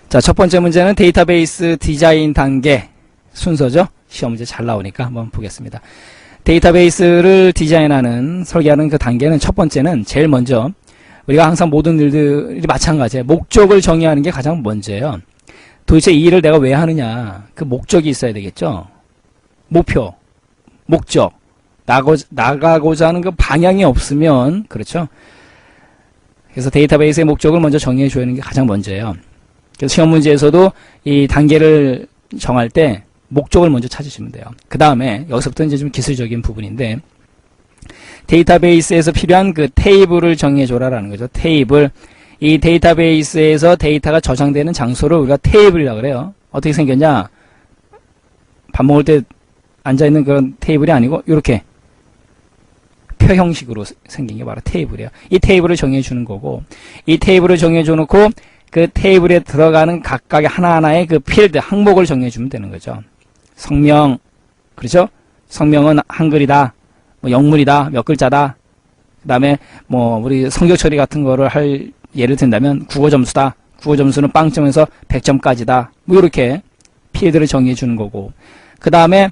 자, 첫 번째 문제는 데이터베이스 디자인 단계 순서죠. 시험 문제 잘 나오니까 한번 보겠습니다. 데이터베이스를 디자인하는, 설계하는 그 단계는 첫 번째는 제일 먼저 우리가 항상 모든 일들이 마찬가지예요. 목적을 정의하는 게 가장 먼저예요. 도대체 이 일을 내가 왜 하느냐. 그 목적이 있어야 되겠죠. 목표, 목적, 나가고자 하는 그 방향이 없으면, 그렇죠. 그래서 데이터베이스의 목적을 먼저 정의해 줘야 하는 게 가장 먼저예요. 그래서 시험 문제에서도 이 단계를 정할 때 목적을 먼저 찾으시면 돼요. 그 다음에 여기서부터 이제 좀 기술적인 부분인데, 데이터베이스에서 필요한 그 테이블을 정의해 줘라라는 거죠. 테이블. 이 데이터베이스에서 데이터가 저장되는 장소를 우리가 테이블이라고 그래요. 어떻게 생겼냐? 밥 먹을 때 앉아있는 그런 테이블이 아니고 이렇게 표 형식으로 생긴 게 바로 테이블이에요. 이 테이블을 정의해 주는 거고, 이 테이블을 정의해 줘 놓고 그 테이블에 들어가는 각각의 하나하나의 그 필드, 항목을 정의해 주면 되는 거죠. 성명, 그렇죠? 성명은 한글이다, 뭐 영문이다, 몇 글자다. 그 다음에 뭐 우리 성격 처리 같은 거를 할 예를 든다면 국어 점수다. 국어 점수는 빵점에서 100점까지다. 뭐 이렇게 필드를 정의해 주는 거고, 그 다음에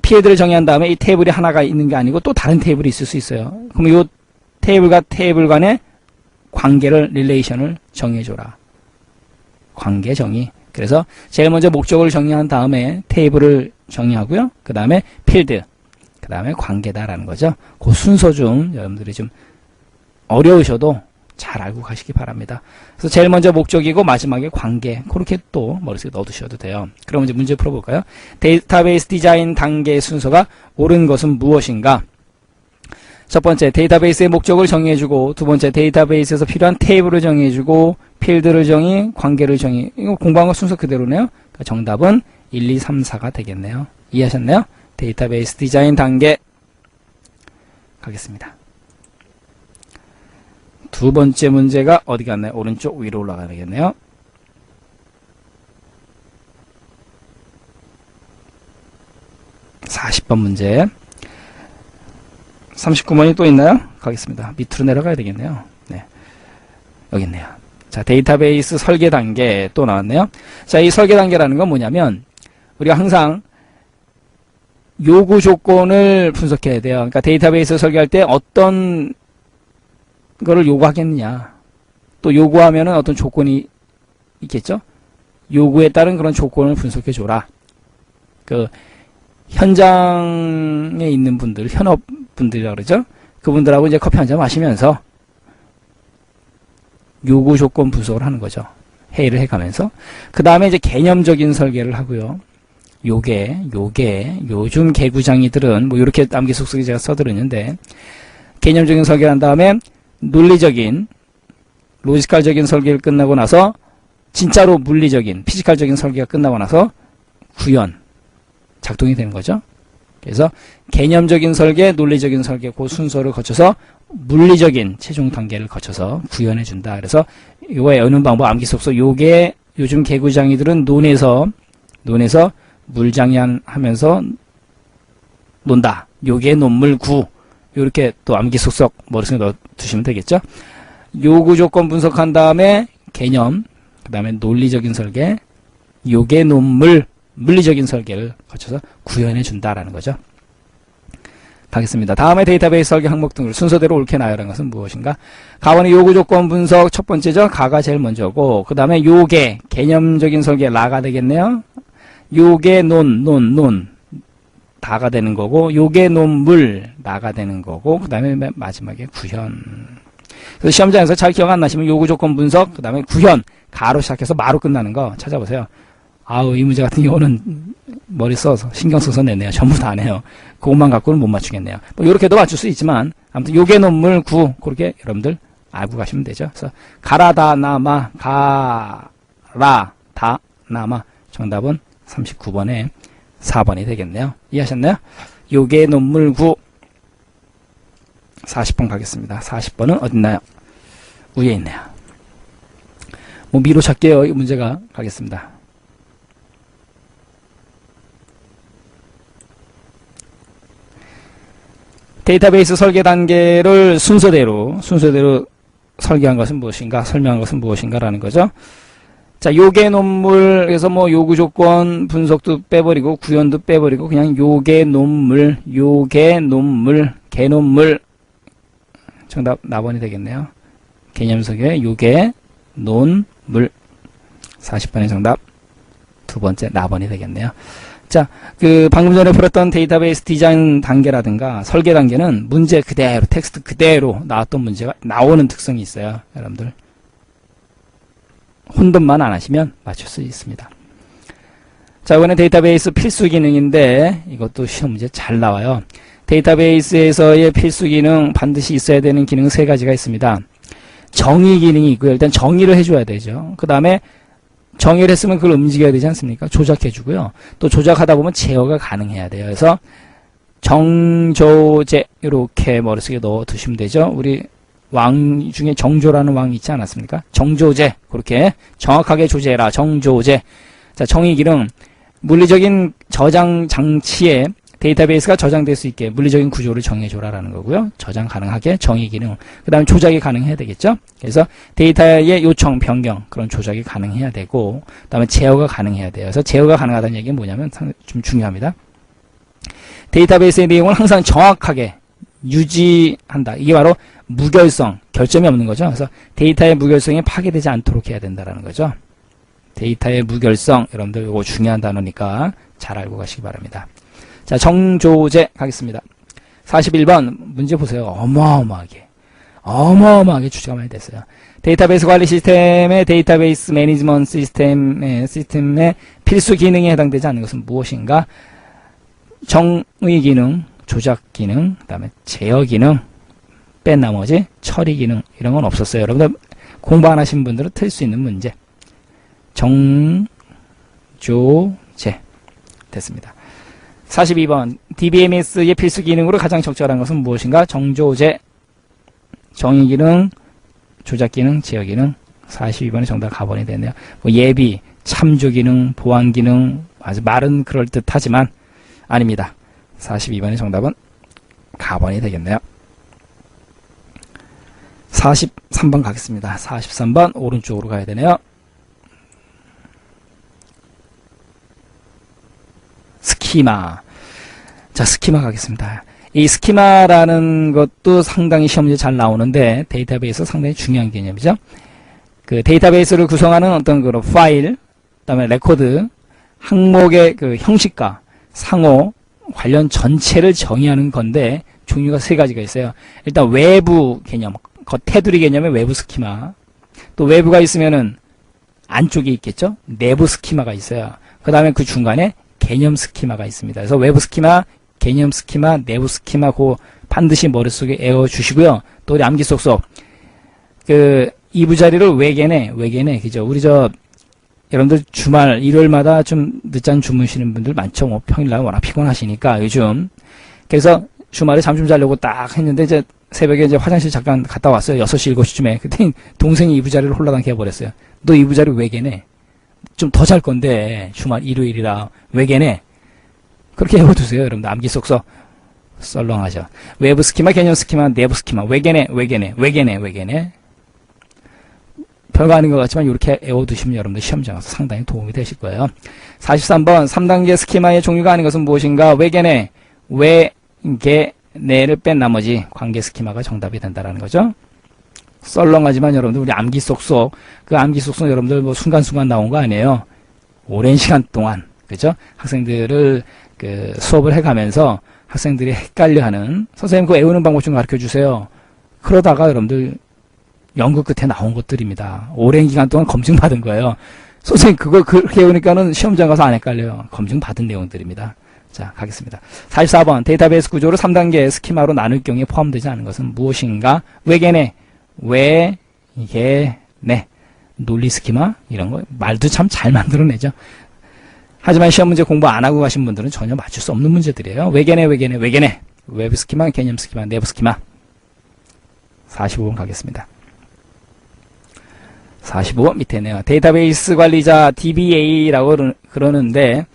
필드를 정의한 다음에 이 테이블이 하나가 있는 게 아니고 또 다른 테이블이 있을 수 있어요. 그럼 이 테이블과 테이블 간의 관계를, 릴레이션을 정의해줘라. 관계 정의. 그래서 제일 먼저 목적을 정의한 다음에 테이블을 정의하고요. 그 다음에 필드, 그 다음에 관계다라는 거죠. 그 순서 좀 여러분들이 좀 어려우셔도 잘 알고 가시기 바랍니다. 그래서 제일 먼저 목적이고 마지막에 관계, 그렇게 또 머릿속에 넣어두셔도 돼요. 그럼 이제 문제 풀어볼까요? 데이터베이스 디자인 단계의 순서가 옳은 것은 무엇인가? 첫 번째, 데이터베이스의 목적을 정의해주고, 두 번째, 데이터베이스에서 필요한 테이블을 정의해주고, 필드를 정의, 관계를 정의. 이거 공부한 거 순서 그대로네요. 그러니까 정답은 1, 2, 3, 4가 되겠네요. 이해하셨나요? 데이터베이스 디자인 단계 가겠습니다. 두 번째 문제가 어디 갔나요? 오른쪽 위로 올라가야 되겠네요. (40번) 문제. 39번이 또 있나요? 가겠습니다. 밑으로 내려가야 되겠네요. 네, 여기 있네요. 자, 데이터베이스 설계 단계 또 나왔네요. 자, 이 설계 단계라는 건 뭐냐면 우리가 항상 요구 조건을 분석해야 돼요. 그러니까 데이터베이스 설계할 때 어떤 거를 요구하겠느냐, 또 요구하면은 어떤 조건이 있겠죠. 요구에 따른 그런 조건을 분석해 줘라. 그 현장에 있는 분들, 현업분들이라고 그러죠. 그분들하고 이제 커피 한잔 마시면서 요구 조건 분석을 하는 거죠. 회의를 해가면서. 그 다음에 이제 개념적인 설계를 하고요. 요게 요즘 개구장이들은 뭐 이렇게 암기 속속에 제가 써드렸는데, 개념적인 설계를 한 다음에 논리적인, 로지컬적인 설계를 끝나고 나서 진짜로 물리적인, 피지컬적인 설계가 끝나고 나서 구현, 작동이 되는 거죠. 그래서 개념적인 설계, 논리적인 설계, 그 순서를 거쳐서 물리적인 최종 단계를 거쳐서 구현해 준다. 그래서 이거 여는 방법 암기 속속, 요게 요즘 개구장이들은 논에서 물장난하면서 논다. 요게 논물 구. 이렇게 또 암기 속속 머릿속에 넣어 두시면 되겠죠. 요구 조건 분석한 다음에 개념, 그 다음에 논리적인 설계, 요게 논물, 물리적인 설계를 거쳐서 구현해 준다라는 거죠. 가겠습니다. 다음에 데이터베이스 설계 항목 등을 순서대로 옳게 나열한 것은 무엇인가? 가원의 요구 조건 분석 첫 번째죠. 가가 제일 먼저고, 그 다음에 요게, 개념적인 설계 라가 되겠네요. 요게 논 다가 되는 거고, 요게 논물 나가 되는 거고, 그 다음에 마지막에 구현. 그래서 시험장에서 잘 기억 안 나시면 요구 조건 분석, 그 다음에 구현, 가로 시작해서 마로 끝나는 거 찾아보세요. 아우, 이 문제 같은 경우는 머리 써서 신경 써서 냈네요. 전부 다 네요. 그것만 갖고는 못 맞추겠네요. 뭐 이렇게도 맞출 수 있지만 아무튼 요게 논물 구, 그렇게 여러분들 알고 가시면 되죠. 그래서 가라다 나마, 가라 다 나마. 정답은 39번에 4번이 되겠네요. 이해하셨나요? 요게 논물 구. 40번 가겠습니다. 40번은 어딨나요? 위에 있네요. 뭐 미로 찾게요. 이 문제가 가겠습니다. 데이터베이스 설계 단계를 순서대로 설계한 것은 무엇인가, 설명한 것은 무엇인가라는 거죠. 자, 요계 논물에서 뭐 요구 조건 분석도 빼버리고 구현도 빼버리고 그냥 요계 논물, 개논물 정답 나번이 되겠네요. 개념석의 요계 논물 40번의 정답 두 번째 나번이 되겠네요. 자, 방금 전에 풀었던 데이터베이스 디자인 단계라든가 설계 단계는 문제 그대로, 텍스트 그대로 나왔던 문제가 나오는 특성이 있어요. 여러분들. 혼돈만 안 하시면 맞출 수 있습니다. 자, 이번엔 데이터베이스 필수 기능인데 이것도 시험 문제 잘 나와요. 데이터베이스에서의 필수 기능, 반드시 있어야 되는 기능은 세 가지가 있습니다. 정의 기능이 있고요. 일단 정의를 해줘야 되죠. 그 다음에 정의를 했으면 그걸 움직여야 되지 않습니까? 조작해주고요. 또 조작하다 보면 제어가 가능해야 돼요. 그래서 정조제 이렇게 머릿속에 넣어두시면 되죠. 우리 왕 중에 정조라는 왕이 있지 않았습니까? 정조제 그렇게 정확하게 조제해라. 정조제. 자, 정의 기능 물리적인 저장 장치에 데이터베이스가 저장될 수 있게 물리적인 구조를 정해줘라라는 거고요. 저장 가능하게 정의 기능. 그 다음에 조작이 가능해야 되겠죠. 그래서 데이터의 요청, 변경 그런 조작이 가능해야 되고 그 다음에 제어가 가능해야 돼요. 그래서 제어가 가능하다는 얘기는 뭐냐면 좀 중요합니다. 데이터베이스의 내용을 항상 정확하게 유지한다. 이게 바로 무결성, 결점이 없는 거죠. 그래서 데이터의 무결성이 파괴되지 않도록 해야 된다는 거죠. 데이터의 무결성, 여러분들 이거 중요한 단어니까 잘 알고 가시기 바랍니다. 자, 정조제 가겠습니다. 41번 문제 보세요. 어마어마하게 주제가 많이 됐어요. 데이터베이스 관리 시스템의 데이터베이스 매니지먼트 시스템의 필수 기능에 해당되지 않는 것은 무엇인가? 정의 기능, 조작 기능, 그 다음에 제어 기능, 뺀 나머지 처리 기능 이런 건 없었어요. 여러분들 공부 안 하신 분들은 틀 수 있는 문제. 정조제 됐습니다. 42번 DBMS의 필수 기능으로 가장 적절한 것은 무엇인가? 정조제, 정의 기능, 조작 기능, 제어 기능. 42번의 정답 가번이 됐네요. 뭐 예비, 참조 기능, 보안 기능 아주 말은 그럴듯하지만 아닙니다. 42번의 정답은 가번이 되겠네요. 43번 가겠습니다. 43번 오른쪽으로 가야 되네요. 스키마. 자, 스키마 가겠습니다. 이 스키마라는 것도 상당히 시험 문제 잘 나오는데 데이터베이스 상당히 중요한 개념이죠. 그 데이터베이스를 구성하는 어떤 그런 파일, 그다음에 레코드, 항목의 그 형식과 상호 관련 전체를 정의하는 건데 종류가 세 가지가 있어요. 일단 외부 개념, 테두리 개념의 외부 스키마. 또 외부가 있으면은 안쪽에 있겠죠. 내부 스키마가 있어요. 그 다음에 그 중간에 개념 스키마가 있습니다. 그래서 외부 스키마, 개념 스키마, 내부 스키마 고 반드시 머릿속에 외워 주시고요. 또 우리 암기 쏙쏙 그 2부 자리를 외계내 그죠? 우리 여러분들 주말 일요일마다 좀 늦잠 주무시는 분들 많죠. 뭐 평일날 워낙 피곤하시니까 요즘. 그래서 주말에 잠 좀 자려고 딱 했는데 이제 새벽에 이제 화장실 잠깐 갔다 왔어요. 6시 7시쯤에. 그때 동생이 2부 자리를 홀라당 해버렸어요. 너 2부 자리 외계내. 좀 더 잘 건데 주말 일요일이라 외계내. 그렇게 해워두세요. 여러분들 암기 쏙쏙 썰렁하죠. 외부 스키마, 개념 스키마, 내부 스키마, 외계내. 별거 아닌 것 같지만 이렇게 외워두시면 여러분들 시험장 가서 상당히 도움이 되실 거예요. 43번 3단계 스키마의 종류가 아닌 것은 무엇인가? 외계내, 외계내를 뺀 나머지 관계 스키마가 정답이 된다라는 거죠. 썰렁하지만 여러분들 우리 암기 쏙쏙 그 암기 쏙쏙 여러분들 뭐 순간순간 나온 거 아니에요. 오랜 시간 동안 그죠? 학생들을 그 수업을 해가면서 학생들이 헷갈려하는 선생님 그 외우는 방법 좀 가르쳐 주세요. 그러다가 여러분들 연구 끝에 나온 것들입니다. 오랜 기간 동안 검증받은 거예요. 선생님 그걸 그렇게 외우니까는 시험장 가서 안 헷갈려요. 검증받은 내용들입니다. 자, 가겠습니다. 44번 데이터베이스 구조를 3단계 스키마로 나눌 경우에 포함되지 않은 것은 무엇인가? 외계내, 논리 스키마 이런 거 말도 참 잘 만들어내죠. 하지만 시험 문제 공부 안 하고 가신 분들은 전혀 맞출 수 없는 문제들이에요. 외계내, 외부 스키마, 개념 스키마, 내부 스키마. 45번 가겠습니다. 45번 밑에 있네요. 데이터베이스 관리자 DBA라고 그러는데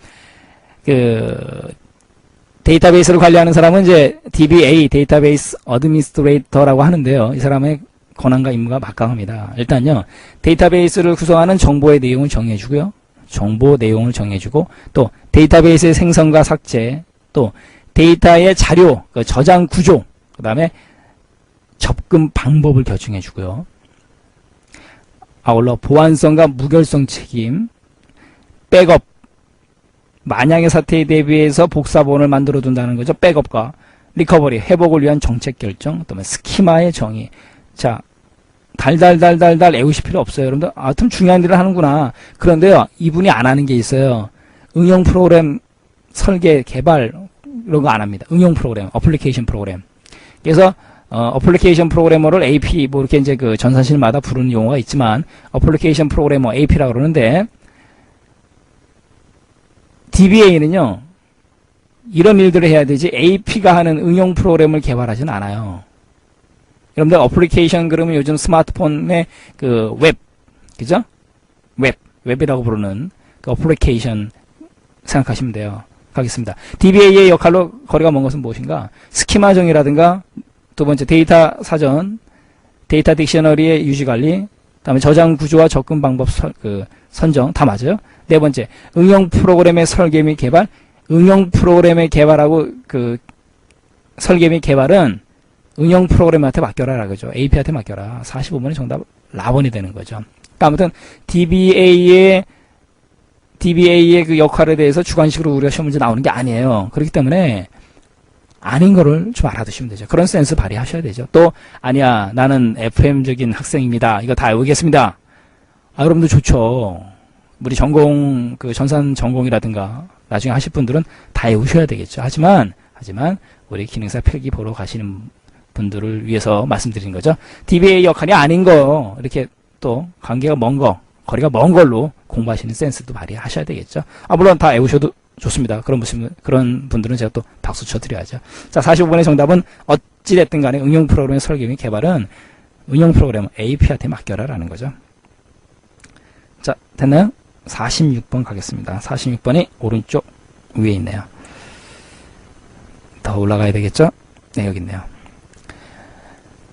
데이터베이스를 관리하는 사람은 이제 DBA, 데이터베이스 어드미니스트레이터라고 하는데요. 이 사람의 권한과 임무가 막강합니다. 일단요, 데이터베이스를 구성하는 정보의 내용을 정해주고요. 정보 내용을 정해주고, 또 데이터베이스의 생성과 삭제, 또 데이터의 자료, 그 저장 구조, 그 다음에 접근 방법을 결정해주고요. 아울러 보안성과 무결성 책임, 백업, 만약의 사태에 대비해서 복사본을 만들어 둔다는 거죠. 백업과 리커버리, 회복을 위한 정책 결정, 그다음에 스키마의 정의. 자, 달달달달달 애우실 필요 없어요. 여러분들, 좀 중요한 일을 하는구나. 그런데요, 이분이 안 하는 게 있어요. 응용 프로그램 설계, 개발, 이런 거 안 합니다. 응용 프로그램, 어플리케이션 프로그램. 그래서, 어플리케이션 프로그래머를 AP, 뭐 이렇게 이제 그 전산실마다 부르는 용어가 있지만, 어플리케이션 프로그래머, AP라고 그러는데, DBA는요, 이런 일들을 해야 되지, AP가 하는 응용 프로그램을 개발하지는 않아요. 여러분들, 어플리케이션 그러면 요즘 스마트폰의 그 웹, 그죠? 웹이라고 부르는 그 어플리케이션 생각하시면 돼요. 가겠습니다. DBA의 역할로 거리가 먼 것은 무엇인가? 스키마 정의라든가, 두 번째 데이터 사전, 데이터 딕셔너리의 유지관리, 그 다음에 저장 구조와 접근 방법 선정, 다 맞아요. 네 번째, 응용 프로그램의 설계 및 개발. 응용 프로그램의 개발하고 그 설계 및 개발은 응용 프로그램한테 맡겨라, 그죠? AP한테 맡겨라. 45번의 정답 라번이 되는 거죠. 그러니까 아무튼 DBA의 그 역할에 대해서 주관식으로 우리가 시험 문제 나오는 게 아니에요. 그렇기 때문에 아닌 거를 좀 알아두시면 되죠. 그런 센스 발휘하셔야 되죠. 또 아니야, 나는 FM적인 학생입니다. 이거 다 외우겠습니다. 여러분들 좋죠. 우리 전공, 그 전산 전공이라든가 나중에 하실 분들은 다 외우셔야 되겠죠. 하지만 우리 기능사 필기 보러 가시는 분들을 위해서 말씀드린 거죠. DBA 역할이 아닌 거, 이렇게 또 관계가 먼 거, 거리가 먼 걸로 공부하시는 센스도 발휘하셔야 되겠죠. 물론 다 외우셔도 좋습니다. 그런 분들은 제가 또 박수 쳐드려야죠. 자, 45번의 정답은 어찌됐든 간에 응용 프로그램의 설계 및 개발은 응용 프로그램 AP한테 맡겨라라는 거죠. 자, 됐나요? 46번 가겠습니다. 46번이 오른쪽 위에 있네요. 더 올라가야 되겠죠? 네, 여기 있네요.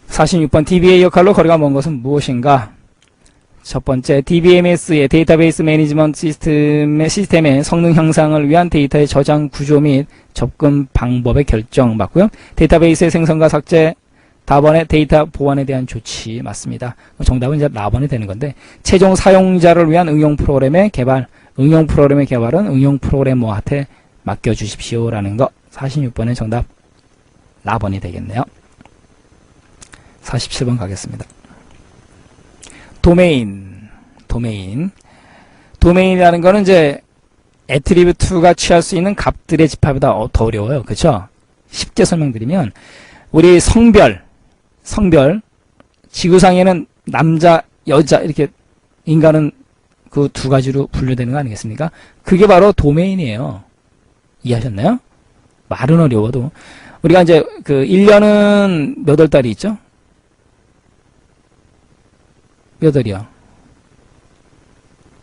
46번 DBA 역할로 거리가 먼 것은 무엇인가? 첫 번째, DBMS의 데이터베이스 매니지먼트 시스템의 성능 향상을 위한 데이터의 저장 구조 및 접근 방법의 결정 맞고요. 데이터베이스의 생성과 삭제, 다번에 데이터 보안에 대한 조치 맞습니다. 정답은 이제 라번이 되는 건데, 최종 사용자를 위한 응용 프로그램의 개발, 응용 프로그램의 개발은 응용 프로그래머한테 맡겨주십시오라는 거. 46번의 정답 라번이 되겠네요. 47번 가겠습니다. 도메인이라는 거는 이제 애트리뷰트가 취할 수 있는 값들의 집합보다 더 어려워요. 그렇죠? 쉽게 설명드리면 우리 성별 지구상에는 남자, 여자 이렇게 인간은 그 두 가지로 분류되는 거 아니겠습니까? 그게 바로 도메인이에요. 이해하셨나요? 말은 어려워도 우리가 이제 그 1년은 몇 월 달이 있죠? 몇 월이요?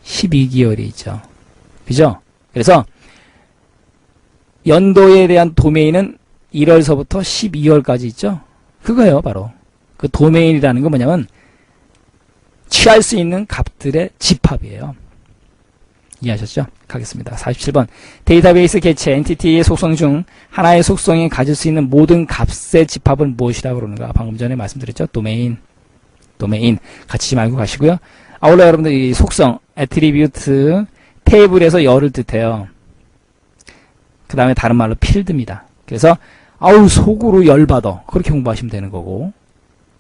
12개월이 있죠. 그죠? 그래서 연도에 대한 도메인은 1월서부터 12월까지 있죠? 그거예요, 바로. 그 도메인이라는 건 뭐냐면 취할 수 있는 값들의 집합이에요. 이해하셨죠? 가겠습니다. 47번. 데이터베이스 개체, 엔티티의 속성 중 하나의 속성이 가질 수 있는 모든 값의 집합은 무엇이라고 그러는가? 방금 전에 말씀드렸죠? 도메인. 같이 말고 가시고요. 아울러 여러분들 이 속성, 애트리뷰트, 테이블에서 열을 뜻해요. 그 다음에 다른 말로 필드입니다. 그래서 속으로 열받아. 그렇게 공부하시면 되는 거고,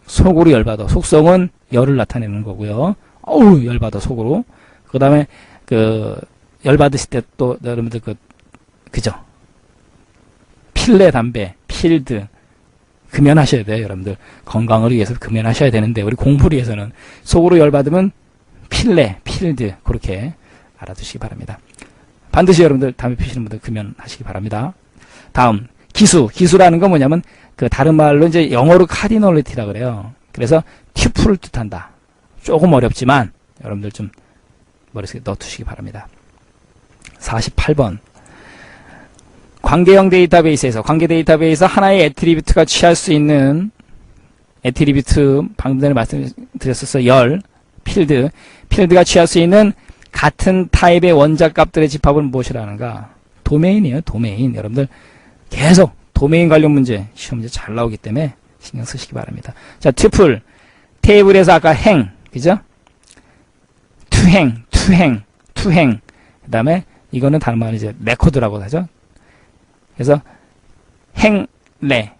속으로 열받아. 속성은 열을 나타내는 거고요. 열받아 속으로. 그 다음에 열받으실 때 또 여러분들 그죠? 필레 담배, 필드 금연하셔야 돼요. 여러분들 건강을 위해서 금연하셔야 되는데 우리 공부를 위해서는 속으로 열받으면 필레, 필드 그렇게 알아두시기 바랍니다. 반드시 여러분들 담배 피시는 분들 금연하시기 바랍니다. 다음 기수라는 건 뭐냐면 그 다른 말로 이제 영어로 카디널리티라 그래요. 그래서 튜플을 뜻한다. 조금 어렵지만 여러분들 좀 머릿속에 넣어두시기 바랍니다. 48번. 관계형 데이터베이스에서 관계 데이터베이스 하나의 애트리뷰트가 취할 수 있는 애트리뷰트 방금 전에 말씀드렸었어. 열, 필드가 취할 수 있는 같은 타입의 원자 값들의 집합은 무엇이라는가? 도메인이에요. 도메인. 여러분들 계속 도메인 관련 문제 시험 문제 잘 나오기 때문에 신경 쓰시기 바랍니다. 자, 튜플 테이블에서 아까 행, 그죠? 투행. 그 다음에 이거는 다른 말로 이제 레코드라고 하죠. 그래서 행레,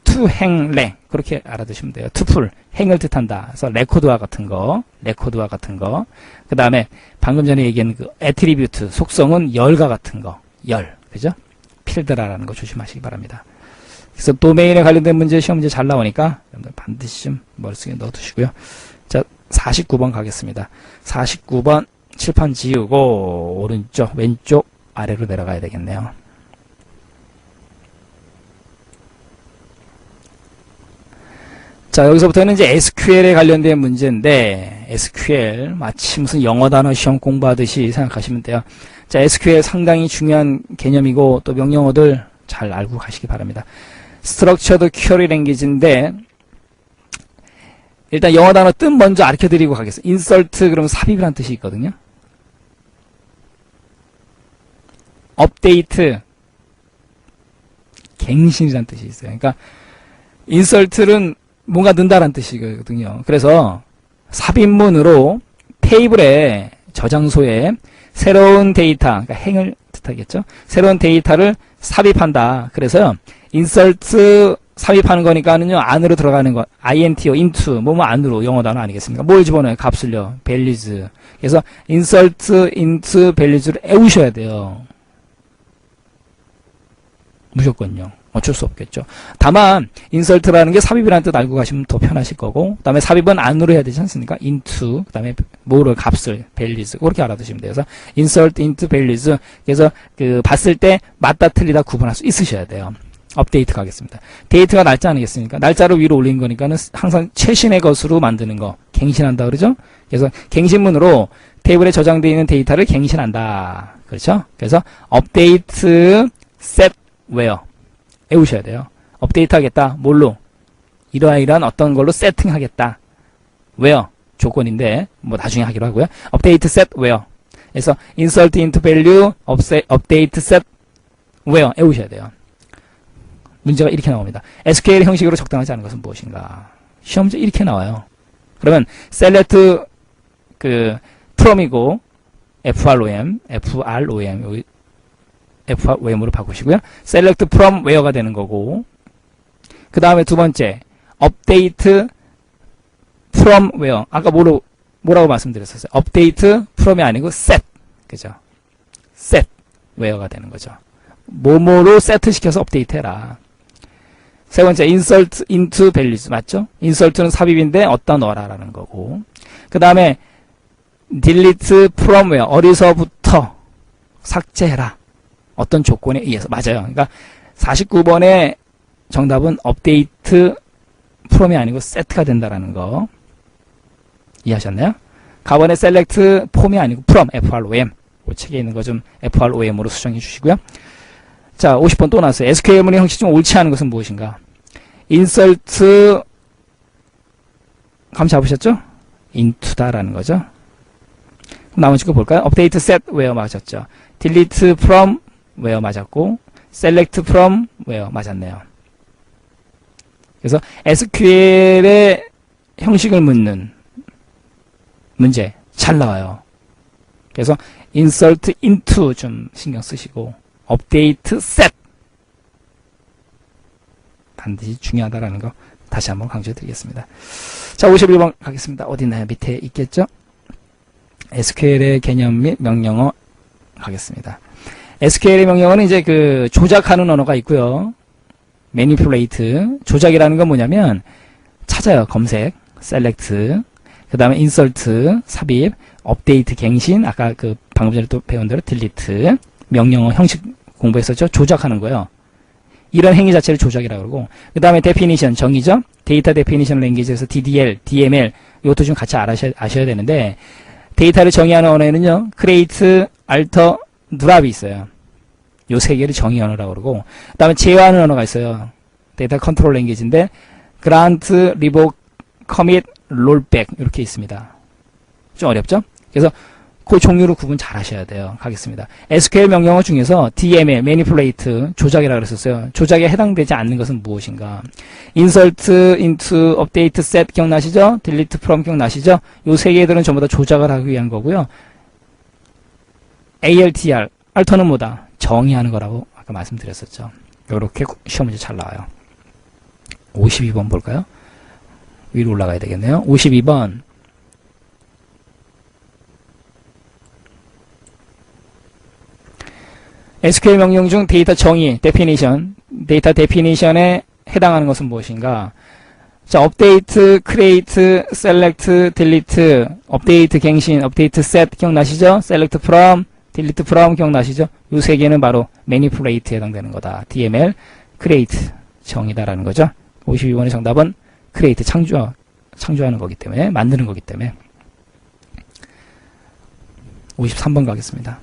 투행레 그렇게 알아두시면 돼요. 투풀 행을 뜻한다. 그래서 레코드와 같은 거. 그 다음에 방금 전에 얘기한 그 애트리뷰트 속성은 열과 같은 거. 열, 그죠? 필드라는 거 조심하시기 바랍니다. 그래서 도메인에 관련된 문제 시험 문제 잘 나오니까 여러분들 반드시 좀 머릿속에 넣어두시고요. 자, 49번 가겠습니다. 49번 칠판 지우고 오른쪽 왼쪽 아래로 내려가야 되겠네요. 자, 여기서부터는 이제 SQL에 관련된 문제인데, SQL, 마치 무슨 영어 단어 시험 공부하듯이 생각하시면 돼요. 자, SQL 상당히 중요한 개념이고, 또 명령어들 잘 알고 가시기 바랍니다. Structured Query Language인데, 일단 영어 단어 뜻 먼저 가르쳐 드리고 가겠습니다. Insert, 그러면 삽입이라는 뜻이 있거든요. Update, 갱신이라는 뜻이 있어요. 그러니까, Insert는 뭔가 넣는다라는 뜻이거든요. 그래서 삽입문으로 테이블의 저장소에 새로운 데이터, 그러니까 행을 뜻하겠죠. 새로운 데이터를 삽입한다. 그래서 insert 삽입하는 거니까는요, 안으로 들어가는 것, int요, into, 뭐뭐 안으로 영어 단어 아니겠습니까? 뭘 집어넣어요? 값을요, values. 그래서 insert into values를 외우셔야 돼요. 무조건요. 어쩔 수 없겠죠. 다만 insert라는 게 삽입이라는 뜻 알고 가시면 더 편하실 거고, 그 다음에 삽입은 안으로 해야 되지 않습니까? into, 그 다음에 뭐를 값을 values 그렇게 알아두시면 돼요. 그래서 insert into values. 그래서 그 봤을 때 맞다 틀리다 구분할 수 있으셔야 돼요. 업데이트 가겠습니다. 데이트가 날짜 아니겠습니까? 날짜를 위로 올린 거니까는 항상 최신의 것으로 만드는 거 갱신한다 그러죠. 그래서 갱신문으로 테이블에 저장되어 있는 데이터를 갱신한다. 그렇죠? 그래서 업데이트 set where 외우셔야 돼요. 업데이트 하겠다. 뭘로? 이러한 어떤 걸로 세팅하겠다. where 조건인데 뭐 나중에 하기로 하고요. 업데이트 set where. 그래서 insert into value, update set where 외우셔야 돼요. 문제가 이렇게 나옵니다. SQL 형식으로 적당하지 않은 것은 무엇인가? 시험 문제 이렇게 나와요. 그러면 select from이고 FROM 여기 FROM으로 바꾸시고요. select from where가 되는 거고, 그 다음에 두 번째 update from where. 아까 뭐라고 말씀드렸었어요? update from이 아니고 set, 그죠? set where가 되는 거죠. 뭐뭐로 세트시켜서 업데이트 해라. 세 번째 insert into values 맞죠? insert는 삽입인데 어디다 넣어라라는 거고, 그 다음에 delete from where 어디서부터 삭제해라. 어떤 조건에 의해서. 맞아요. 그러니까 49번의 정답은 업데이트 from이 아니고 set가 된다라는 거 이해하셨나요? 가번의 select from이 아니고 from, FROM. 그 책에 있는 거 좀 FROM으로 수정해 주시고요. 자, 50번 또 나왔어요. SQL문의 형식 중 옳지 않은 것은 무엇인가? insert 감 잡으셨죠? into다라는 거죠. 나머지 거 볼까요? update set where 맞았죠. delete from where 맞았고, select from where 맞았네요. 그래서 SQL의 형식을 묻는 문제 잘 나와요. 그래서 insert into 좀 신경 쓰시고, update set 반드시 중요하다라는 거 다시 한번 강조해 드리겠습니다. 자, 51번 가겠습니다. 어디 있나요? 밑에 있겠죠? SQL의 개념 및 명령어 가겠습니다. SQL의 명령어는 이제 그 조작하는 언어가 있고요. manipulate, 조작이라는 건 뭐냐면 찾아요. 검색, select, 그 다음에 insert, 삽입, update, 갱신, 아까 그 방금 전에 또 배운 대로 delete, 명령어 형식 공부했었죠. 조작하는 거예요. 이런 행위 자체를 조작이라고 그러고, 그 다음에 definition, 정의죠. 데이터 데피니션 랭귀지에서 DDL, DML, 이것도 좀 같이 아셔야 되는데, 데이터를 정의하는 언어에는요, create, alter, 누랍이 있어요. 요 세 개를 정의 언어라고 그러고, 그 다음에 제어하는 언어가 있어요. 데이터 컨트롤 랭귀지인데, grant, revoke, commit, rollback 이렇게 있습니다. 좀 어렵죠? 그래서 그 종류로 구분 잘 하셔야 돼요. 가겠습니다. SQL 명령어 중에서 DML, manipulate, 조작이라고 그랬었어요. 조작에 해당되지 않는 것은 무엇인가? insert, into, update, set 기억나시죠? delete from 기억나시죠? 요 세 개들은 전부 다 조작을 하기 위한 거고요. ALTR, alter는 뭐다? 정의하는 거라고 아까 말씀드렸었죠. 요렇게 시험 문제 잘 나와요. 52번 볼까요? 위로 올라가야 되겠네요. 52번. SQL 명령 중 데이터 정의, definition, 데이터 definition에 해당하는 것은 무엇인가? 자, update, create, select, delete, update 갱신, update set 기억나시죠? select from, delete from 기억나시죠? 이 세 개는 바로 manipulate에 해당되는 거다. DML, create, 정의다라는 거죠. 52번의 정답은 create, 창조하는 거기 때문에, 만드는 거기 때문에. 53번 가겠습니다.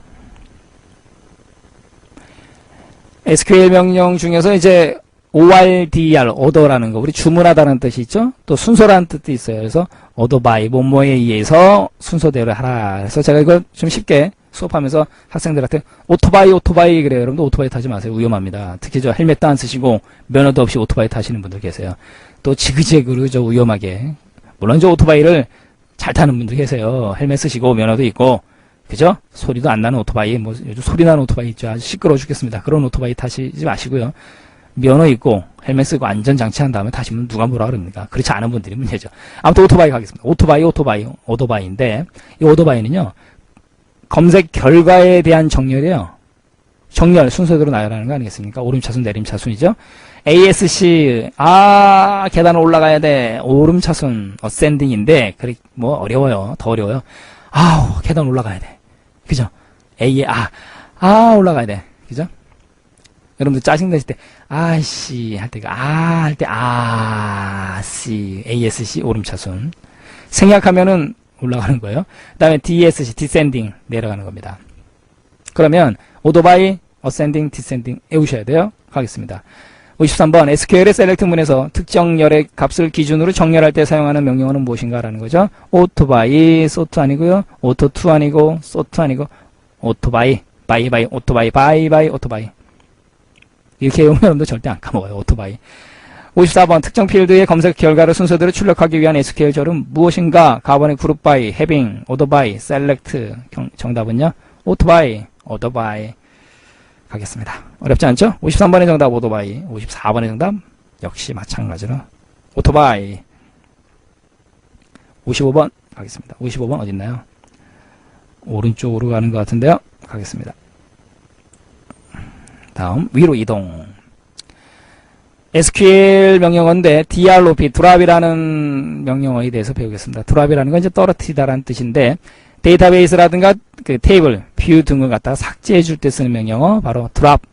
SQL 명령 중에서 이제 ORDR, order라는 거, 우리 주문하다는 뜻이 있죠? 또 순서라는 뜻도 있어요. 그래서 order by, 뭐뭐에 의해서 순서대로 하라. 그래서 제가 이거 좀 쉽게 수업하면서 학생들한테 오토바이 그래요. 여러분도 오토바이 타지 마세요. 위험합니다. 특히 저 헬멧도 안 쓰시고 면허도 없이 오토바이 타시는 분들 계세요. 또 지그재그로 저 위험하게. 물론 저 오토바이를 잘 타는 분들 계세요. 헬멧 쓰시고 면허도 있고. 그죠? 소리도 안 나는 오토바이, 뭐, 요즘 소리 나는 오토바이 있죠. 아주 시끄러워 죽겠습니다. 그런 오토바이 타시지 마시고요. 면허 있고, 헬멧 쓰고 안전장치 한 다음에 타시면 누가 뭐라 그럽니까? 그렇지 않은 분들이 문제죠. 아무튼 오토바이 가겠습니다. 오토바이인데, 이 오토바이는요, 검색 결과에 대한 정렬이에요. 정렬, 순서대로 나열하는 거 아니겠습니까? 오름차순, 내림차순이죠. ASC, 계단을 올라가야 돼. 오름차순, 어센딩인데, 그래, 뭐, 어려워요. 더 어려워요. 계단 올라가야 돼. 그죠? 올라가야 돼. 그죠? 여러분들 짜증내실 때, 아씨, 할 때가, ASC, 오름차순. 생략하면은 올라가는 거예요. 그 다음에 DSC, descending, 내려가는 겁니다. 그러면, 오토바이, ascending, descending, 외우셔야 돼요. 가겠습니다. 53번, SQL의 select 문에서 특정 열의 값을 기준으로 정렬할 때 사용하는 명령어는 무엇인가라는 거죠. 오토바이, sort 아니고요. auto2 아니고, sort 아니고, 오토바이, 바이, 오토바이. 이렇게 외우면 여러분들 절대 안 까먹어요. 오토바이. 54번, 특정 필드의 검색 결과를 순서대로 출력하기 위한 SQL 절은 무엇인가? 가번의 group by, having, order by, select. 정답은요? 오토바이. 가겠습니다. 어렵지 않죠? 53번의 정답 오토바이, 54번의 정답 역시 마찬가지로 오토바이. 55번 가겠습니다. 55번 어딨나요? 오른쪽으로 가는 것 같은데요. 가겠습니다. 다음 위로 이동. SQL 명령어인데 drop, 드랍이라는 명령어에 대해서 배우겠습니다. 드랍이라는 건 이제 떨어뜨리다라는 뜻인데 데이터베이스라든가 그 테이블, 뷰 등을 갖다가 삭제해 줄 때 쓰는 명령어 바로 drop.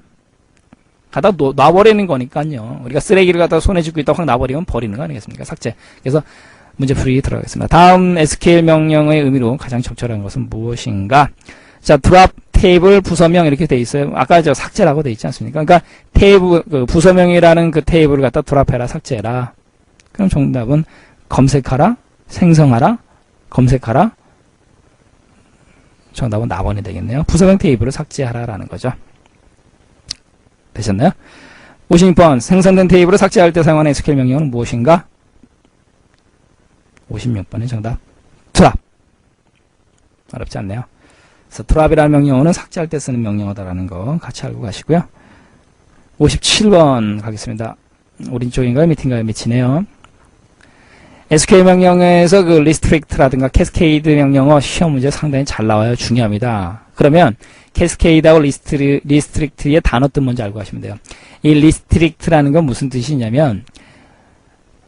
갖다 놔버리는 거니까요. 우리가 쓰레기를 갖다가 손에 쥐고 있다 확 놔버리면 버리는 거 아니겠습니까? 삭제. 그래서 문제풀이 들어가겠습니다. 다음 SQL 명령어의 의미로 가장 적절한 것은 무엇인가? 자, drop 테이블 부서명 이렇게 돼 있어요. 아까 저 삭제라고 돼 있지 않습니까? 그러니까 테이블 그 부서명이라는 그 테이블을 갖다 드랍해라, 삭제해라. 그럼 정답은 검색하라, 생성하라, 검색하라. 정답은 나번이 되겠네요. 부서명 테이블을 삭제하라라는 거죠. 되셨나요? 56번 생성된 테이블을 삭제할 때 사용하는 SQL 명령어는 무엇인가? 56번의 정답 드랍. 어렵지 않네요. 그래서 드랍이라는 명령어는 삭제할 때 쓰는 명령어다라는 거 같이 알고 가시고요. 57번 가겠습니다. 오른쪽인가요? 밑인가요? 밑이네요. SQL 명령어에서 그 restrict라든가 cascade 명령어 시험 문제 상당히 잘 나와요. 중요합니다. 그러면 cascade하고 restrict의 단어 뜻 뭔지 알고 가시면 돼요. 이 restrict라는 건 무슨 뜻이냐면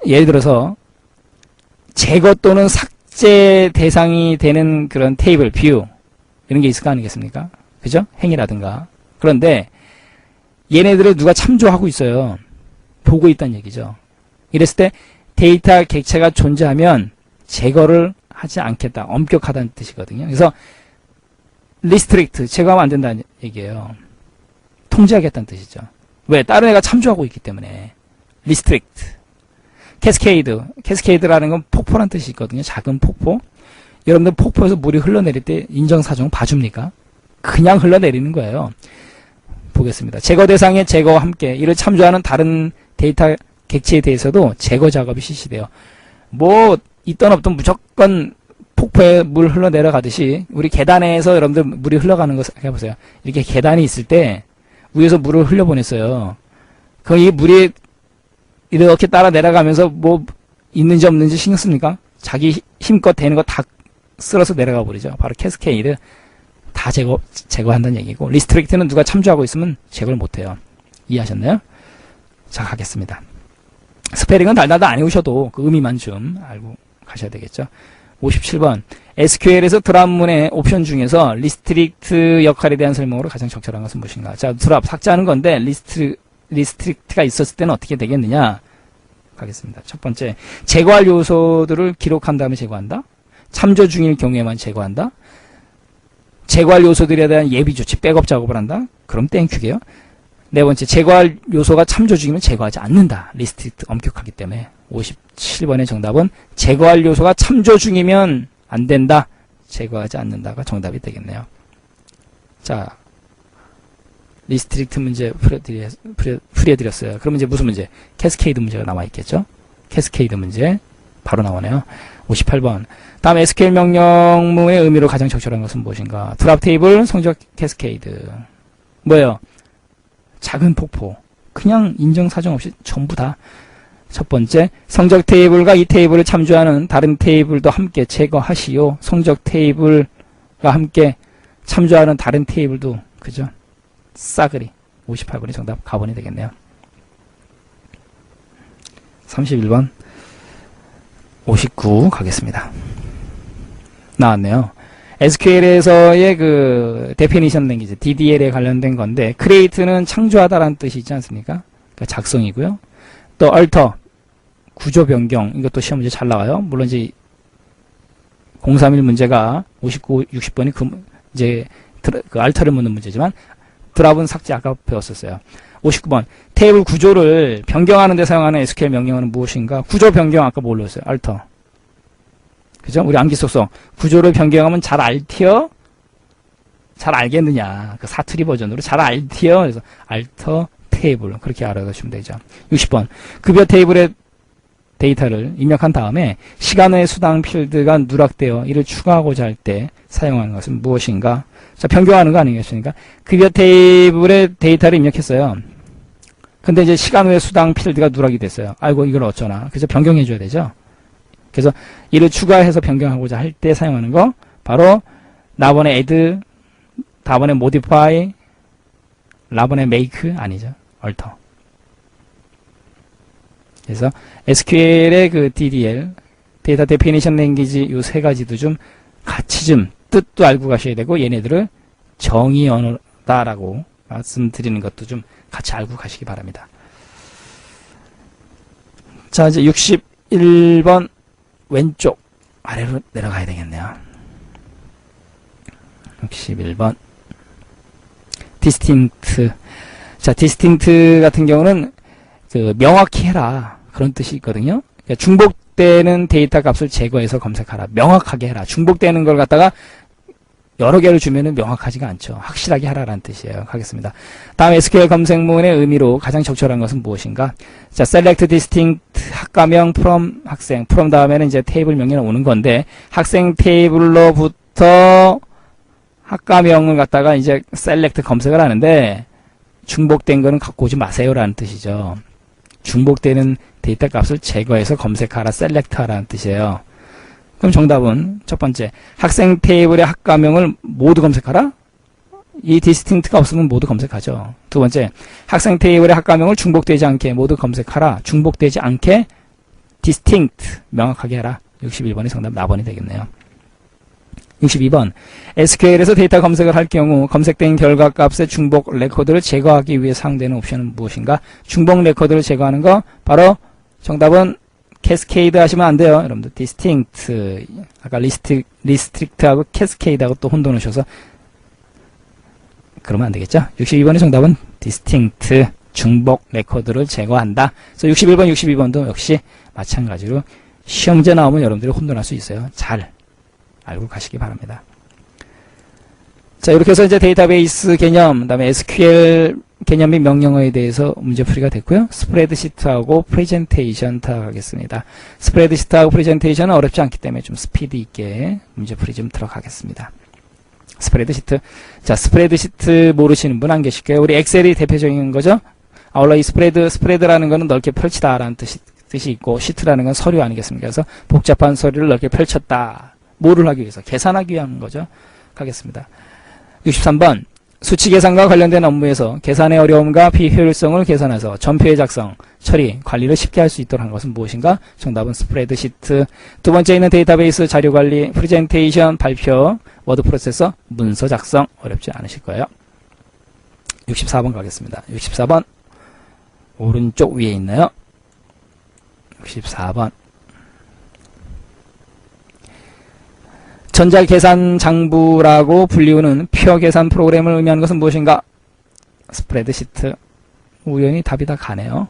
예를 들어서 제거 또는 삭제 대상이 되는 그런 테이블, 뷰 이런 게 있을 거 아니겠습니까? 그죠? 행위라든가. 그런데 얘네들을 누가 참조하고 있어요. 보고 있다는 얘기죠. 이랬을 때 데이터 객체가 존재하면 제거를 하지 않겠다. 엄격하다는 뜻이거든요. 그래서 restrict, 제거하면 안 된다는 얘기예요. 통제하겠다는 뜻이죠. 왜? 다른 애가 참조하고 있기 때문에. restrict. 캐스케이드라는 건 폭포란 뜻이 있거든요. 작은 폭포. 여러분들 폭포에서 물이 흘러내릴 때 인정사정 봐줍니까? 그냥 흘러내리는 거예요. 보겠습니다. 제거 대상의 제거와 함께 이를 참조하는 다른 데이터 객체에 대해서도 제거 작업이 실시돼요. 뭐 있던 없던 무조건 폭포에 물 흘러내려가듯이 우리 계단에서 여러분들 물이 흘러가는 거 생각해보세요. 이렇게 계단이 있을 때 위에서 물을 흘려보냈어요. 그럼 이 물이 이렇게 따라 내려가면서 뭐 있는지 없는지 신경 씁니까? 자기 힘껏 되는 거 다 쓸어서 내려가 버리죠. 바로 캐스케이드 다 제거한다는 얘기고, 리스트릭트는 누가 참조하고 있으면 제거를 못해요. 이해하셨나요? 자, 가겠습니다. 스페링은 달달달 안 외우셔도 그 의미만 좀 알고 가셔야 되겠죠. 57번. SQL에서 드랍문의 옵션 중에서 리스트릭트 역할에 대한 설명으로 가장 적절한 것은 무엇인가? 자, 드랍 삭제하는 건데 리스트릭트가 있었을 때는 어떻게 되겠느냐? 가겠습니다. 첫 번째, 제거할 요소들을 기록한 다음에 제거한다. 참조 중일 경우에만 제거한다. 제거할 요소들에 대한 예비 조치, 백업 작업을 한다. 그럼 땡큐게요. 네 번째, 제거할 요소가 참조 중이면 제거하지 않는다. 리스트릭트 엄격하기 때문에. 57번의 정답은 제거할 요소가 참조 중이면 안 된다. 제거하지 않는다가 정답이 되겠네요. 자, 리스트릭트 문제 풀이해드렸어요. 그럼 이제 무슨 문제? 캐스케이드 문제가 남아있겠죠? 캐스케이드 문제 바로 나오네요. 58번. 다음 SQL 명령문의 의미로 가장 적절한 것은 무엇인가? 드랍 테이블, 성적 캐스케이드. 뭐예요? 작은 폭포. 그냥 인정 사정 없이 전부 다. 첫 번째, 성적 테이블과 이 테이블을 참조하는 다른 테이블도 함께 제거하시오. 성적 테이블과 함께 참조하는 다른 테이블도, 그죠? 싸그리. 58번이 정답 가번이 되겠네요. 31번. 59 가겠습니다. 나왔네요. SQL에서의 그 데피니션 랭귀지 DDL에 관련된 건데, create는 창조하다라는 뜻이 있지 않습니까? 그러니까 작성이고요. 또 alter 구조 변경, 이것도 시험 문제 잘 나와요. 물론 이제 031 문제가 59, 60번이 이제 그 alter를 묻는 문제지만 드랍은 삭제 아까 배웠었어요. 59번. 테이블 구조를 변경하는 데 사용하는 SQL 명령어는 무엇인가? 구조 변경 아까 뭘로 했어요? alter. 그죠? 우리 암기 속성. 구조를 변경하면 잘 알티어? 잘 알겠느냐? 그 사투리 버전으로 잘 알티어? 그래서 alter 테이블. 그렇게 알아두시면 되죠. 60번. 급여 테이블의 데이터를 입력한 다음에 시간 외 수당 필드가 누락되어 이를 추가하고자 할 때 사용하는 것은 무엇인가? 자, 변경하는 거 아니겠습니까? 급여 테이블에 데이터를 입력했어요. 근데 이제 시간 외 수당 필드가 누락이 됐어요. 아이고, 이걸 어쩌나. 그래서 변경해줘야 되죠. 그래서 이를 추가해서 변경하고자 할 때 사용하는 거, 바로 나번에 add, 다번에 modify, 라번에 make 아니죠. alter. 그래서 SQL의 그 DDL, 데이터 데피니션 랭귀지 요 세 가지도 좀 같이 좀 뜻도 알고 가셔야 되고, 얘네들을 정의 언어다라고 말씀드리는 것도 좀 같이 알고 가시기 바랍니다. 자, 이제 61번 왼쪽 아래로 내려가야 되겠네요. 61번 distinct. 자, distinct 같은 경우는 그 명확히 해라 그런 뜻이 있거든요. 그러니까 중복되는 데이터 값을 제거해서 검색하라. 명확하게 해라. 중복되는 걸 갖다가 여러 개를 주면은 명확하지가 않죠. 확실하게 하라라는 뜻이에요. 하겠습니다. 다음 SQL 검색문의 의미로 가장 적절한 것은 무엇인가? 자, select distinct 학과명 from 학생. from 다음에는 이제 테이블 명령이 오는 건데, 학생 테이블로부터 학과명을 갖다가 이제 select 검색을 하는데, 중복된 거는 갖고 오지 마세요라는 뜻이죠. 중복되는 데이터 값을 제거해서 검색하라, select 하라는 뜻이에요. 그럼 정답은 첫 번째, 학생 테이블의 학과명을 모두 검색하라? 이 distinct가 없으면 모두 검색하죠. 두 번째, 학생 테이블의 학과명을 중복되지 않게 모두 검색하라. 중복되지 않게 distinct, 명확하게 해라. 61번이 정답 나번이 되겠네요. 62번, SQL에서 데이터 검색을 할 경우 검색된 결과 값의 중복 레코드를 제거하기 위해 사용되는 옵션은 무엇인가? 중복 레코드를 제거하는 거, 바로 정답은 캐스케이드 하시면 안 돼요. 여러분들 distinct, 아까 리스트릭트하고 캐스케이드하고 또 혼돈 오셔서 그러면 안 되겠죠? 62번의 정답은 distinct, 중복 레코드를 제거한다. 그래서 61번, 62번도 역시 마찬가지로 시험제 나오면 여러분들이 혼돈할 수 있어요. 잘 알고 가시기 바랍니다. 자, 이렇게 해서 이제 데이터베이스 개념, 그 다음에 SQL 개념 및 명령어에 대해서 문제풀이가 됐고요. 스프레드시트하고 프레젠테이션 들어가겠습니다. 스프레드시트하고 프레젠테이션은 어렵지 않기 때문에 좀 스피드 있게 문제풀이 좀 들어가겠습니다. 스프레드시트. 자, 스프레드시트 모르시는 분 안 계실 거예요. 우리 엑셀이 대표적인 거죠. 원래 이 스프레드라는 거는 넓게 펼치다라는 뜻이 있고, 시트라는 건 서류 아니겠습니까? 그래서 복잡한 서류를 넓게 펼쳤다. 뭐를 하기 위해서? 계산하기 위한 거죠. 가겠습니다. 63번. 수치 계산과 관련된 업무에서 계산의 어려움과 비효율성을 개선해서 전표의 작성, 처리, 관리를 쉽게 할 수 있도록 하는 것은 무엇인가? 정답은 스프레드시트. 두 번째는 데이터베이스 자료 관리, 프레젠테이션, 발표, 워드 프로세서, 문서 작성. 어렵지 않으실 거예요. 64번 가겠습니다. 64번. 오른쪽 위에 있나요? 64번. 전자계산 장부라고 불리우는 표 계산 프로그램을 의미하는 것은 무엇인가? 스프레드시트. 우연히 답이 다 가네요.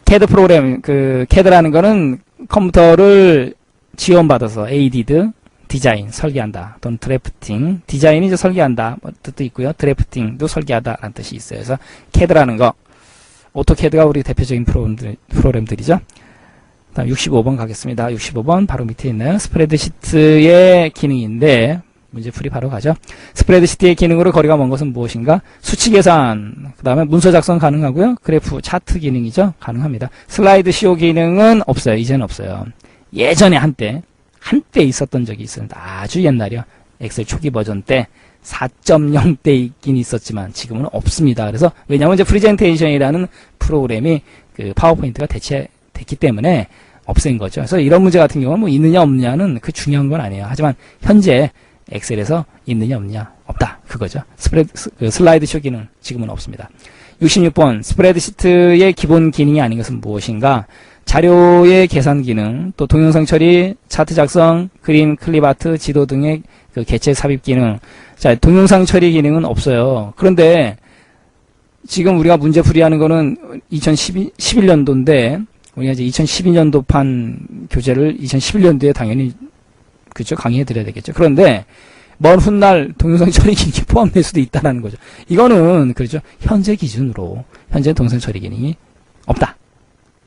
CAD 프로그램, CAD라는 거는 컴퓨터를 지원받아서 ADD, 디자인, 설계한다. 또는 드래프팅, 디자인이 이제 설계한다. 뭐 뜻도 있고요. 드래프팅도 설계하다 라는 뜻이 있어요. 그래서 CAD라는 거, 오토캐드가 우리 대표적인 프로그램들이죠. 다음 65번 가겠습니다. 65번 바로 밑에 있나요? 스프레드시트의 기능인데 문제풀이 바로 가죠. 스프레드시트의 기능으로 거리가 먼 것은 무엇인가? 수치 계산, 그 다음에 문서 작성 가능하고요. 그래프, 차트 기능이죠. 가능합니다. 슬라이드 쇼 기능은 없어요. 이제는 없어요. 예전에 한때 있었던 적이 있습니다. 아주 옛날이요. 엑셀 초기 버전 때 4.0 때 있긴 있었지만 지금은 없습니다. 그래서 왜냐하면 이제 프레젠테이션이라는 프로그램이 파워포인트가 대체됐기 때문에 없앤 거죠. 그래서 이런 문제 같은 경우는 뭐 있느냐 없느냐는 그 중요한 건 아니에요. 하지만 현재 엑셀에서 있느냐 없느냐 없다. 그거죠. 슬라이드 쇼 기능 지금은 없습니다. 66번 스프레드시트의 기본 기능이 아닌 것은 무엇인가? 자료의 계산 기능, 또 동영상 처리, 차트 작성, 그림, 클립 아트, 지도 등의 개체 삽입 기능. 자, 동영상 처리 기능은 없어요. 그런데 지금 우리가 문제 풀이하는 거는 2011년도인데 우리가 이제 2012년도판 교재를 2011년도에 당연히 그렇죠, 강의해 드려야 되겠죠. 그런데 먼 훗날 동영상 처리 기능이 포함될 수도 있다는 거죠. 이거는 그렇죠. 현재 기준으로 현재 동영상 처리 기능이 없다.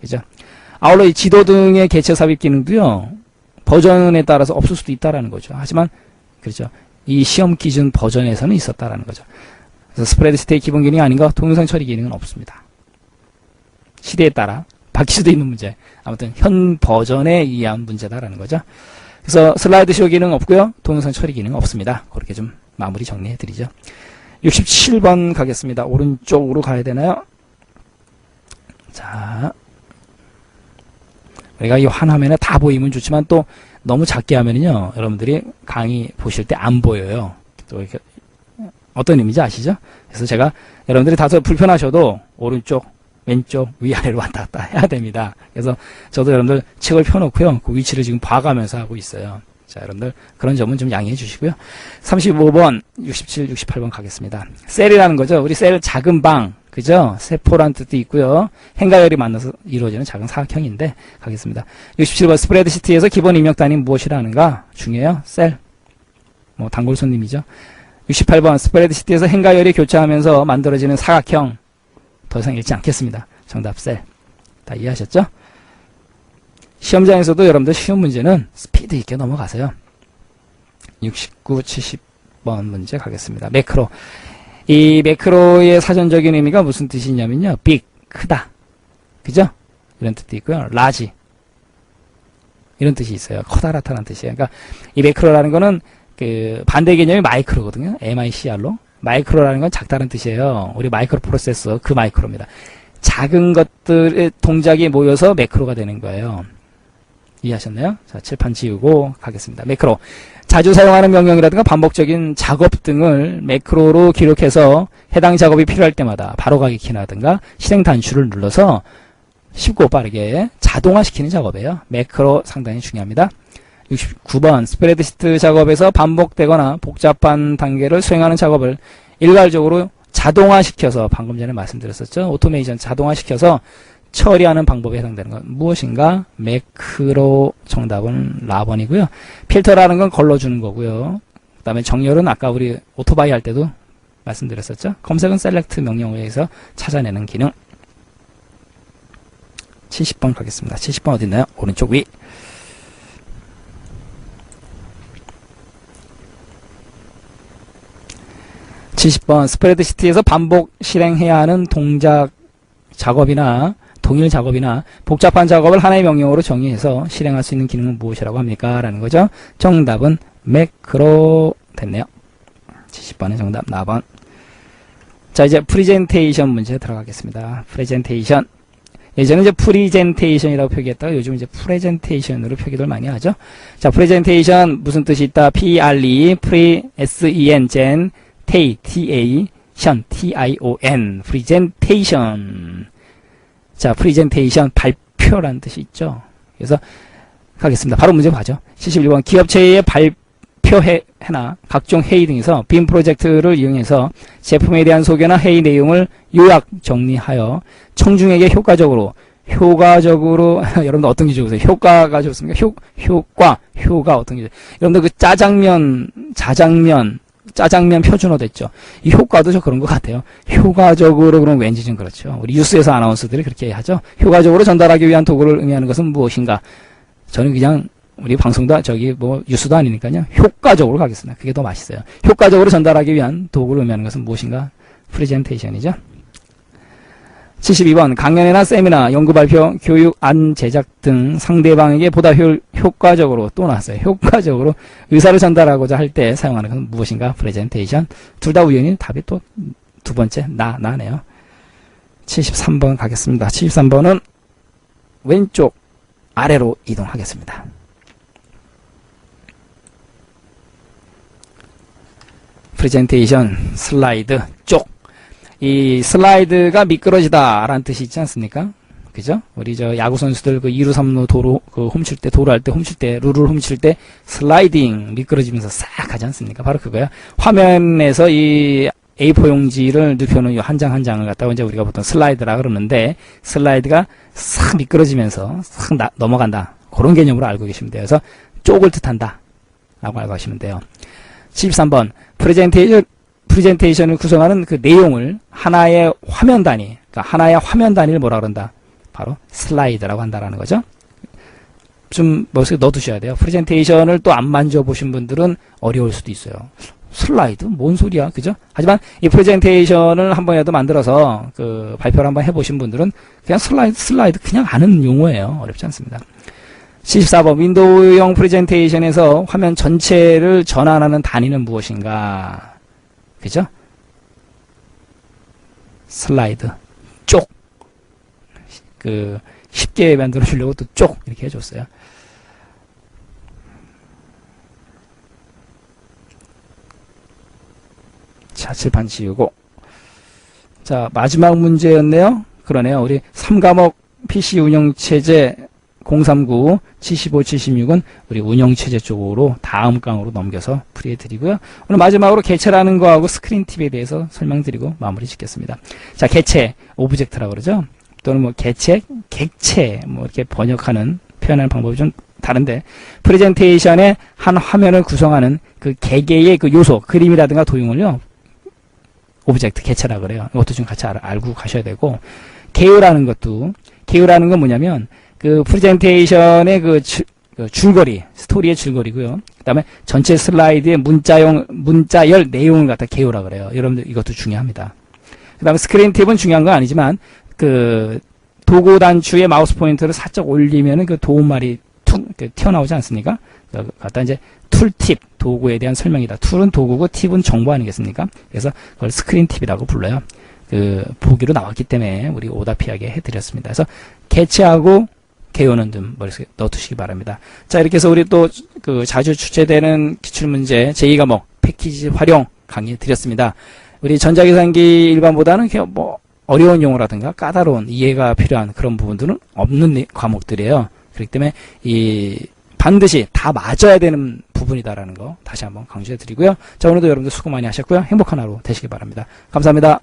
그죠? 아울러 이 지도 등의 개체 삽입 기능도요. 버전에 따라서 없을 수도 있다라는 거죠. 하지만 그렇죠. 이 시험 기준 버전에서는 있었다라는 거죠. 그래서 스프레드시트의 기본 기능이 아닌가? 동영상 처리 기능은 없습니다. 시대에 따라 바뀔 수도 있는 문제. 아무튼 현 버전에 의한 문제다라는 거죠. 그래서 슬라이드 쇼 기능 없고요. 동영상 처리 기능 없습니다. 그렇게 좀 마무리 정리해 드리죠. 67번 가겠습니다. 오른쪽으로 가야 되나요? 자, 우리가 이 한 화면에 다 보이면 좋지만 또 너무 작게 하면은요, 여러분들이 강의 보실 때 안 보여요. 또 이렇게 어떤 의미인지 아시죠? 그래서 제가 여러분들이 다소 불편하셔도 오른쪽, 왼쪽, 위아래로 왔다 갔다 해야 됩니다. 그래서 저도 여러분들 책을 펴놓고요. 그 위치를 지금 봐가면서 하고 있어요. 자, 여러분들 그런 점은 좀 양해해 주시고요. 35번, 67, 68번 가겠습니다. 셀이라는 거죠. 우리 셀 작은 방, 그죠? 세포란 뜻도 있고요. 행가열이 만나서 이루어지는 작은 사각형인데 가겠습니다. 67번 스프레드시트에서 기본 입력 단위는 무엇이라는가? 중요해요. 셀. 뭐 단골 손님이죠. 68번 스프레드시트에서 행가열이 교차하면서 만들어지는 사각형. 더 이상 읽지 않겠습니다. 정답 셀. 다 이해하셨죠? 시험장에서도 여러분들 쉬운 문제는 스피드 있게 넘어가세요. 69, 70번 문제 가겠습니다. 매크로. 이 매크로의 사전적인 의미가 무슨 뜻이냐면요. 빅, 크다. 그죠? 이런 뜻도 있고요. 라지. 이런 뜻이 있어요. 커다랗다는 뜻이에요. 그러니까 이 매크로라는 거는 그 반대 개념이 마이크로거든요. MICR로. 마이크로라는 건 작다는 뜻이에요. 우리 마이크로 프로세서 그 마이크로입니다. 작은 것들의 동작이 모여서 매크로가 되는 거예요. 이해하셨나요? 자, 칠판 지우고 가겠습니다. 매크로. 자주 사용하는 명령이라든가 반복적인 작업 등을 매크로로 기록해서 해당 작업이 필요할 때마다 바로 가기 키라든가 실행 단추를 눌러서 쉽고 빠르게 자동화시키는 작업이에요. 매크로 상당히 중요합니다. 69번 스프레드시트 작업에서 반복되거나 복잡한 단계를 수행하는 작업을 일괄적으로 자동화시켜서 방금 전에 말씀드렸었죠. 오토메이션 자동화시켜서 처리하는 방법에 해당되는 건 무엇인가? 매크로. 정답은 라번이고요. 필터라는 건 걸러주는 거고요. 그 다음에 정렬은 아까 우리 오토바이 할 때도 말씀드렸었죠. 검색은 셀렉트 명령어에 의해서 찾아내는 기능. 70번 가겠습니다. 70번 어디 있나요? 오른쪽 위. 스프레드시트에서 반복 실행해야 하는 동작 작업이나 동일 작업이나 복잡한 작업을 하나의 명령어로 정의해서 실행할 수 있는 기능은 무엇이라고 합니까? 라는 거죠. 정답은 매크로 됐네요. 70번의 정답 4번. 자, 이제 프레젠테이션 문제 들어가겠습니다. 프레젠테이션. 예전에 이제 프리젠테이션이라고 표기했다가 요즘 이제 프레젠테이션으로 표기를 많이 하죠. 자, 프레젠테이션 무슨 뜻이 있다? PRE, 프리, SEN, 젠, 테이, TA, 션, TION, 프레젠테이션. 자, 프레젠테이션, 발표라는 뜻이 있죠. 그래서 가겠습니다. 바로 문제 봐죠. 71번. 기업체의 발표회나 각종 회의 등에서 빔 프로젝트를 이용해서 제품에 대한 소개나 회의 내용을 요약 정리하여 청중에게 효과적으로 여러분들 어떤 게 좋으세요? 효과가 좋습니까? 효과 어떤 게 좋으세요? 여러분들 그 짜장면 표준어 됐죠. 이 효과도 저 그런 것 같아요. 효과적으로 그런 왠지 좀 그렇죠. 우리 뉴스에서 아나운서들이 그렇게 하죠. 효과적으로 전달하기 위한 도구를 의미하는 것은 무엇인가? 저는 그냥 우리 방송도 뉴스도 아니니까요. 효과적으로 가겠습니다. 그게 더 맛있어요. 효과적으로 전달하기 위한 도구를 의미하는 것은 무엇인가? 프레젠테이션이죠. 72번. 강연회나 세미나, 연구발표, 교육, 안 제작 등 상대방에게 보다 효과적으로 또 나왔어요. 효과적으로 의사를 전달하고자 할 때 사용하는 것은 무엇인가? 프레젠테이션. 둘 다 우연히 답이 또 두 번째 나네요. 73번 가겠습니다. 73번은 왼쪽 아래로 이동하겠습니다. 프레젠테이션 슬라이드 쪽. 이 슬라이드가 미끄러지다 라는 뜻이 있지 않습니까? 그죠? 우리 저 야구 선수들 그 2루 3루 도로 홈칠 때 룰을 홈칠 때 슬라이딩 미끄러지면서 싹 하지 않습니까? 바로 그거야. 화면에서 이 A4 용지를 눕혀놓은 한 장 한 장을 갖다가 이제 우리가 보통 슬라이드라 그러는데 슬라이드가 싹 미끄러지면서 싹 넘어간다. 그런 개념으로 알고 계시면 돼요. 그래서 쪽을 뜻한다 라고 알고 하시면 돼요. 73번. 프레젠테이션을 구성하는 그 내용을 하나의 화면 단위, 그러니까 하나의 화면 단위를 뭐라 그런다? 바로 슬라이드라고 한다라는 거죠. 좀 머릿속에 넣어두셔야 돼요. 프레젠테이션을 또 안 만져보신 분들은 어려울 수도 있어요. 슬라이드? 뭔 소리야? 그죠? 하지만 이 프레젠테이션을 한 번이라도 만들어서 그 발표를 한번 해보신 분들은 그냥 슬라이드 그냥 아는 용어예요. 어렵지 않습니다. 74번. 윈도우용 프레젠테이션에서 화면 전체를 전환하는 단위는 무엇인가? 그죠? 슬라이드. 쪽. 쉽게 만들어 주려고 또 쪽. 이렇게 해줬어요. 자, 칠판 지우고. 자, 마지막 문제였네요. 그러네요. 우리 3과목 PC 운영체제 039, 75, 76은 우리 운영체제 쪽으로 다음 강으로 넘겨서 풀이해드리고요. 오늘 마지막으로 개체라는 거하고 스크린 팁에 대해서 설명드리고 마무리 짓겠습니다. 자, 개체, 오브젝트라고 그러죠. 또는 뭐 개체, 객체, 뭐 이렇게 번역하는, 표현하는 방법이 좀 다른데, 프레젠테이션의 한 화면을 구성하는 그 개개의 그 요소, 그림이라든가 도형을요, 오브젝트, 개체라고 그래요. 이것도 좀 같이 알고 가셔야 되고, 개요라는 건 뭐냐면, 그 프레젠테이션의 그 줄거리, 스토리의 줄거리고요. 그 다음에 전체 슬라이드의 문자열 내용을 갖다 개요라 그래요. 여러분들 이것도 중요합니다. 그 다음에 스크린 팁은 중요한 건 아니지만, 그 도구 단추에 마우스 포인터를 살짝 올리면은 그 도움말이 툭 튀어나오지 않습니까? 갖다 이제 툴팁, 도구에 대한 설명이다. 툴은 도구고 팁은 정보 아니겠습니까? 그래서 그걸 스크린 팁이라고 불러요. 그 보기로 나왔기 때문에 우리 오답피하게 해드렸습니다. 그래서 개체하고 개요는 좀 머릿속에 넣어두시기 바랍니다. 자, 이렇게 해서 우리 또 그 자주 출제되는 기출문제 제2과목 패키지 활용 강의 드렸습니다. 우리 전자계산기 일반보다는 뭐 어려운 용어라든가 까다로운 이해가 필요한 그런 부분들은 없는 과목들이에요. 그렇기 때문에 반드시 다 맞아야 되는 부분이다라는 거 다시 한번 강조해 드리고요. 자, 오늘도 여러분들 수고 많이 하셨고요. 행복한 하루 되시기 바랍니다. 감사합니다.